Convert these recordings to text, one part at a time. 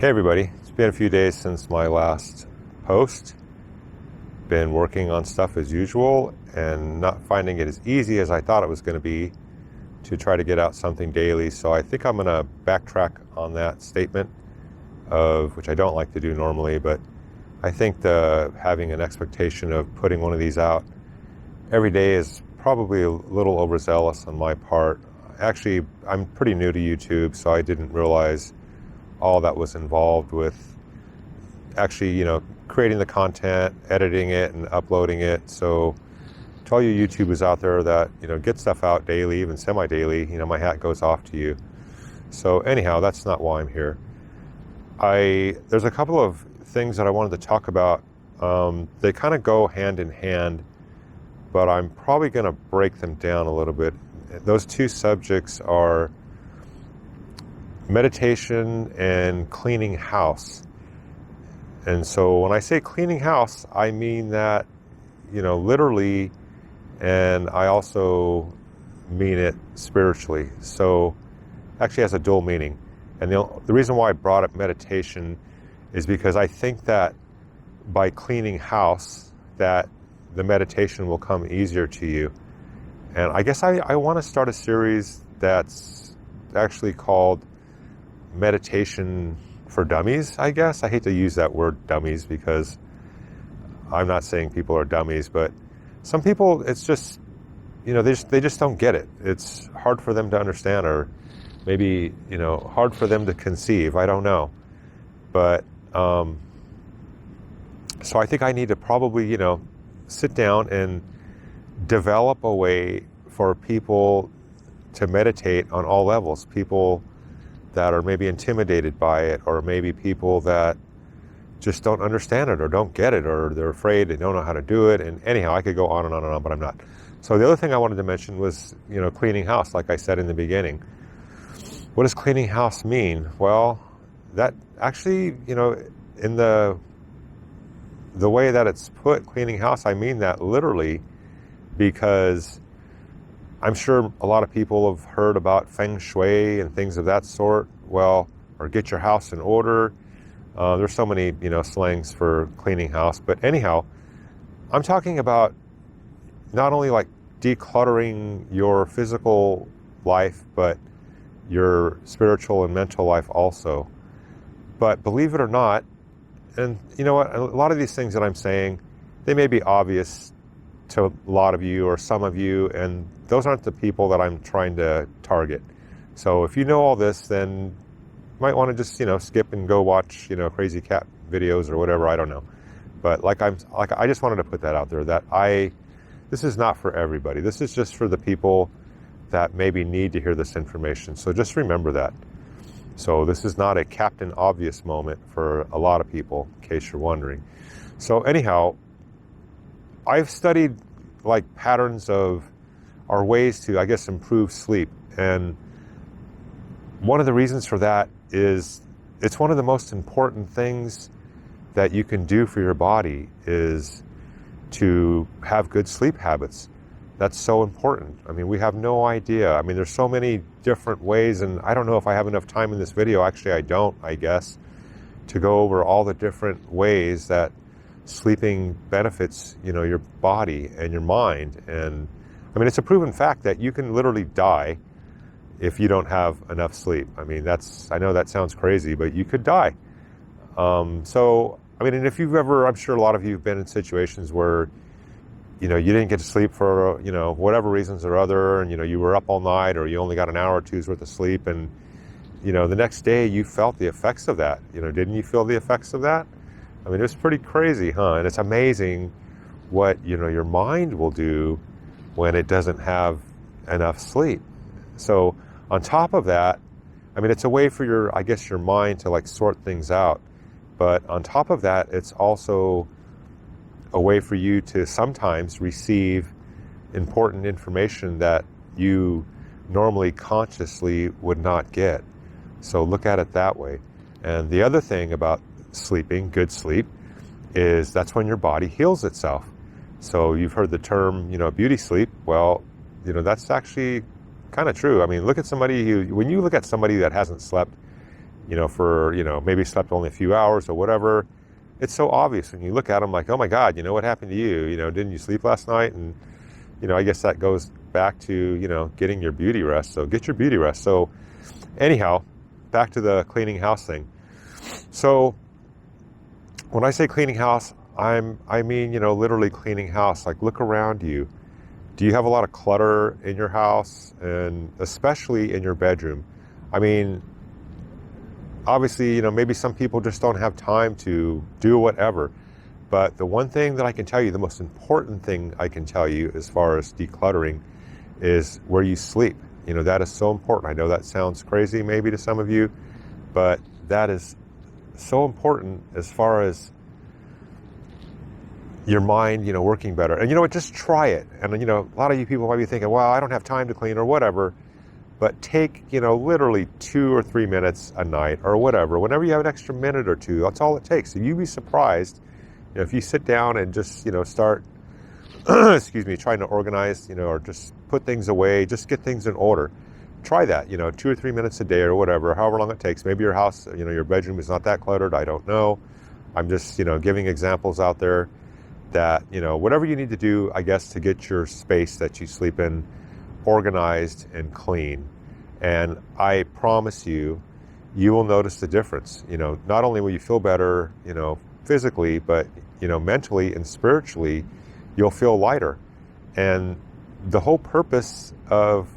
Hey everybody, it's been a few days since my last post. Been working on stuff as usual and not finding it as easy as I thought it was going to be to try to get out something daily. So I think I'm going to backtrack on that statement which I don't like to do normally, but I think having an expectation of putting one of these out every day is probably a little overzealous on my part. Actually, I'm pretty new to YouTube, so I didn't realize all that was involved with actually, creating the content, editing it, and uploading it. So to all you YouTubers out there that, get stuff out daily, even semi-daily, my hat goes off to you. So anyhow, that's not why I'm here. There's a couple of things that I wanted to talk about. They kind of go hand in hand, but I'm probably going to break them down a little bit. Those two subjects are meditation and cleaning house. And so when I say cleaning house, I mean that, literally, and I also mean it spiritually. So actually has a dual meaning. And the reason why I brought up meditation is because I think that by cleaning house, that the meditation will come easier to you. And I guess I want to start a series that's actually called Meditation for Dummies, I guess. I hate to use that word dummies because I'm not saying people are dummies, but some people, it's just, they just don't get it. It's hard for them to understand, or maybe, hard for them to conceive. I don't know. But, so I think I need to probably, sit down and develop a way for people to meditate on all levels. People that are maybe intimidated by it, or maybe people that just don't understand it or don't get it, or they're afraid, they don't know how to do it. And anyhow, I could go on and on and on, but I'm not. So the other thing I wanted to mention was, cleaning house, like I said in the beginning. What does cleaning house mean? Well, that actually, in the way that it's put, cleaning house, I mean that literally, because I'm sure a lot of people have heard about feng shui and things of that sort. Well, or get your house in order. There's so many, slangs for cleaning house. But anyhow, I'm talking about not only like decluttering your physical life, but your spiritual and mental life also. But believe it or not, and you know what, a lot of these things that I'm saying, they may be obvious to a lot of you or some of you, and those aren't the people that I'm trying to target. So if you know all this, then you might want to just, skip and go watch, crazy cat videos or whatever, I don't know. But I just wanted to put that out there, that this is not for everybody. This is just for the people that maybe need to hear this information. So just remember that. So this is not a Captain Obvious moment for a lot of people, in case you're wondering. So anyhow, I've studied like patterns of our ways to, I guess, improve sleep. And one of the reasons for that is it's one of the most important things that you can do for your body is to have good sleep habits. That's so important. I mean, we have no idea. I mean, there's so many different ways, and I don't know if I have enough time in this video. Actually, I don't, I guess, to go over all the different ways that sleeping benefits, your body and your mind. And I mean, it's a proven fact that you can literally die if you don't have enough sleep. I mean, I know that sounds crazy, but you could die. So, I mean, and if you've ever, I'm sure a lot of you have been in situations where, you didn't get to sleep for, whatever reasons or other, and, you were up all night, or you only got an hour or two's worth of sleep, and, the next day you felt the effects of that. Didn't you feel the effects of that? I mean, it's pretty crazy, huh? And it's amazing what, your mind will do when it doesn't have enough sleep. So on top of that, I mean, it's a way for your mind to like sort things out. But on top of that, it's also a way for you to sometimes receive important information that you normally consciously would not get. So look at it that way. And the other thing about sleeping, good sleep, is that's when your body heals itself. So you've heard the term, beauty sleep. Well, that's actually kind of true. I mean, look at somebody when you look at somebody that hasn't slept for, maybe slept only a few hours or whatever. It's so obvious when you look at them like, oh my God, what happened to you? Didn't you sleep last night? And, I guess that goes back to, getting your beauty rest. So get your beauty rest. So anyhow, back to the cleaning house thing. So when I say cleaning house, I mean, literally cleaning house. Like, look around you. Do you have a lot of clutter in your house, and especially in your bedroom? I mean, obviously, maybe some people just don't have time to do whatever. But the one thing that I can tell you, the most important thing I can tell you as far as decluttering is where you sleep. That is so important. I know that sounds crazy maybe to some of you, but that is so important as far as your mind, working better. And you know what, just try it. And a lot of you people might be thinking, well, I don't have time to clean or whatever. But take, literally 2 or 3 minutes a night or whatever. Whenever you have an extra minute or two, that's all it takes. And you'd be surprised, if you sit down and just, start, excuse me, trying to organize, or just put things away, just get things in order. Try that, 2 or 3 minutes a day or whatever, however long it takes. Maybe your house, your bedroom is not that cluttered. I don't know. I'm just, giving examples out there that, whatever you need to do, I guess, to get your space that you sleep in organized and clean. And I promise you, you will notice the difference. Not only will you feel better, physically, but, mentally and spiritually, you'll feel lighter. And the whole purpose of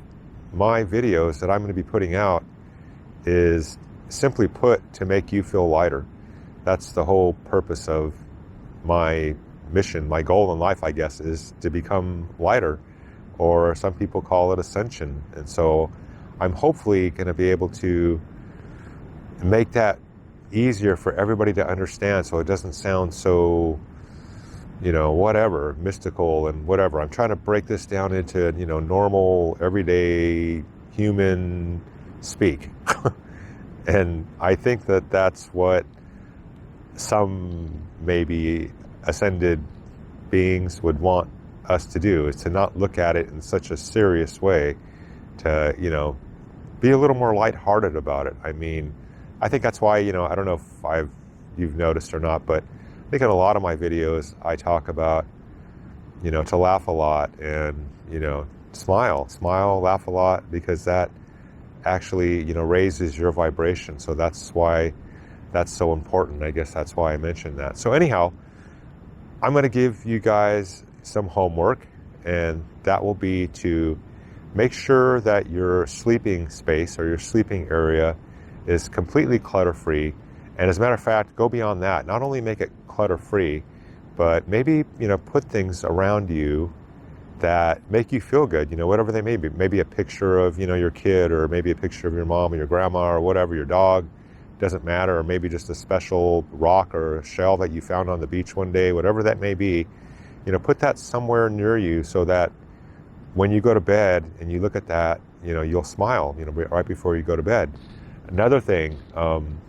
my videos that I'm going to be putting out is, simply put, to make you feel lighter. That's the whole purpose of my mission. My goal in life, I guess, is to become lighter, or some people call it ascension. And so I'm hopefully going to be able to make that easier for everybody to understand, so it doesn't sound so, whatever, mystical and whatever. I'm trying to break this down into, normal, everyday human speak. And I think that that's what some maybe ascended beings would want us to do, is to not look at it in such a serious way, to, be a little more lighthearted about it. I mean, I think that's why, I don't know if you've noticed or not, but I think in a lot of my videos, I talk about, to laugh a lot and, smile, laugh a lot, because that actually, raises your vibration. So that's why that's so important. I guess that's why I mentioned that. So anyhow, I'm going to give you guys some homework, and that will be to make sure that your sleeping space or your sleeping area is completely clutter-free. And as a matter of fact, go beyond that. Not only make it clutter-free, but maybe, put things around you that make you feel good, whatever they may be. Maybe a picture of, your kid, or maybe a picture of your mom or your grandma or whatever, your dog, doesn't matter. Or maybe just a special rock or a shell that you found on the beach one day, whatever that may be. Put that somewhere near you, so that when you go to bed and you look at that, you'll smile, right before you go to bed. Another thing, I'm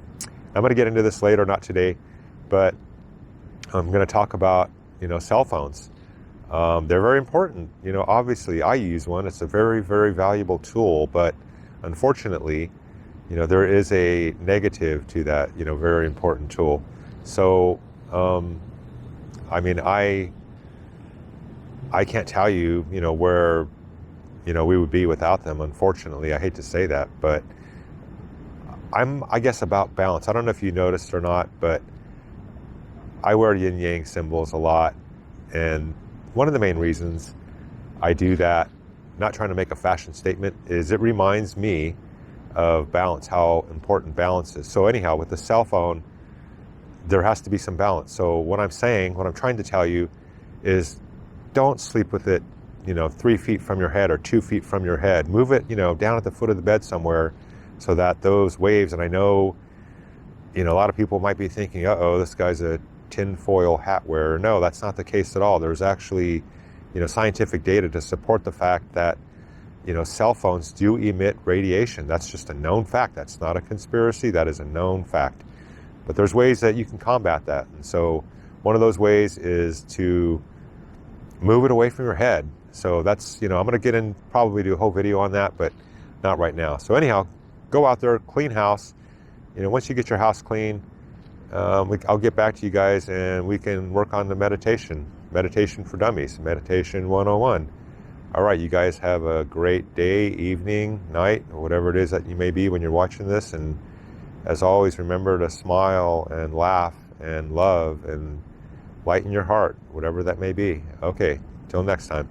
going to get into this later, not today, but I'm going to talk about, cell phones. They're very important. Obviously I use one. It's a very, very valuable tool, but unfortunately, there is a negative to that, very important tool. So, I mean, I can't tell you, where, we would be without them, unfortunately. I hate to say that, but I guess, about balance. I don't know if you noticed or not, but I wear yin-yang symbols a lot. And one of the main reasons I do that, not trying to make a fashion statement, is it reminds me of balance, how important balance is. So anyhow, with the cell phone, there has to be some balance. So what I'm trying to tell you is, don't sleep with it, 3 feet from your head or 2 feet from your head. Move it, down at the foot of the bed somewhere, so that those waves, and I know, a lot of people might be thinking, uh-oh, this guy's a tinfoil hat wearer. No, that's not the case at all. There's actually, scientific data to support the fact that, cell phones do emit radiation. That's just a known fact. That's not a conspiracy. That is a known fact. But there's ways that you can combat that. And so one of those ways is to move it away from your head. So that's, I'm going to get in, probably do a whole video on that, but not right now. So anyhow, go out there, clean house, once you get your house clean, I'll get back to you guys and we can work on the meditation for dummies, meditation 101. All right, you guys have a great day, evening, night, or whatever it is that you may be when you're watching this. And as always, remember to smile and laugh and love and lighten your heart, whatever that may be. Okay, till next time.